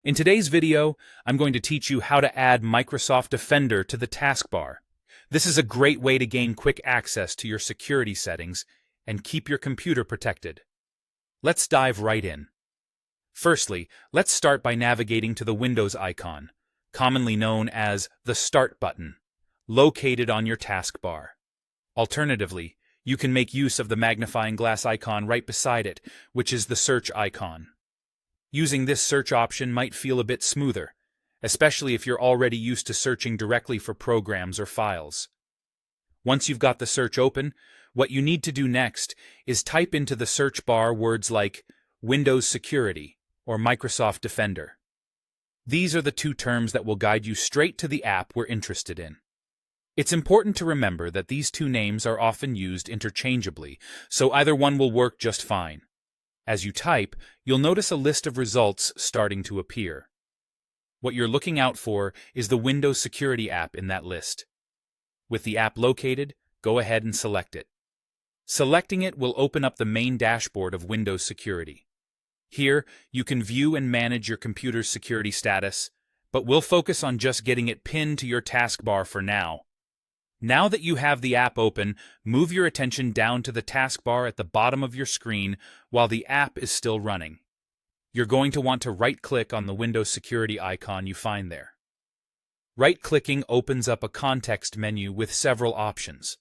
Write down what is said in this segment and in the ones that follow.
In today's video, I'm going to teach you how to add Microsoft Defender to the taskbar. This is a great way to gain quick access to your security settings and keep your computer protected. Let's dive right in. Firstly, let's start by navigating to the Windows icon, commonly known as the Start button, located on your taskbar. Alternatively, you can make use of the magnifying glass icon right beside it, which is the search icon. Using this search option might feel a bit smoother, especially if you're already used to searching directly for programs or files. Once you've got the search open, what you need to do next is type into the search bar words like Windows Security or Microsoft Defender. These are the two terms that will guide you straight to the app we're interested in. It's important to remember that these two names are often used interchangeably, so either one will work just fine. As you type, you'll notice a list of results starting to appear. What you're looking out for is the Windows Security app in that list. With the app located, go ahead and select it. Selecting it will open up the main dashboard of Windows Security. Here, you can view and manage your computer's security status, but we'll focus on just getting it pinned to your taskbar for now. Now that you have the app open, move your attention down to the taskbar at the bottom of your screen while the app is still running. You're going to want to right-click on the Windows Security icon you find there. Right-clicking opens up a context menu with several options.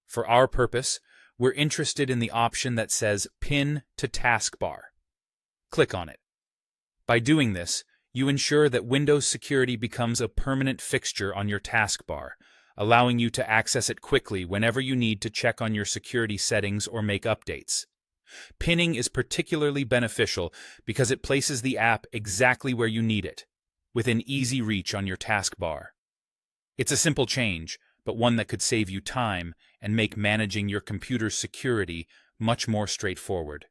For our purpose, we're interested in the option that says Pin to Taskbar. Click on it. By doing this, you ensure that Windows Security becomes a permanent fixture on your taskbar, allowing you to access it quickly whenever you need to check on your security settings or make updates. Pinning is particularly beneficial because it places the app exactly where you need it, within easy reach on your taskbar. It's a simple change, but one that could save you time and make managing your computer's security much more straightforward.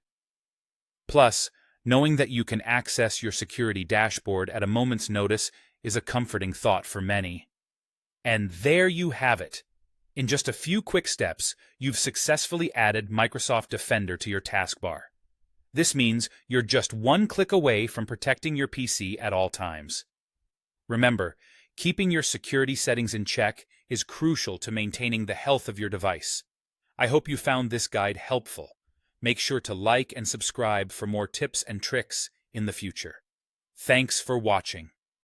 Plus, knowing that you can access your security dashboard at a moment's notice is a comforting thought for many. And there you have it. In just a few quick steps, you've successfully added Microsoft Defender to your taskbar. This means you're just one click away from protecting your PC at all times. Remember, keeping your security settings in check is crucial to maintaining the health of your device. I hope you found this guide helpful. Make sure to like and subscribe for more tips and tricks in the future. Thanks for watching.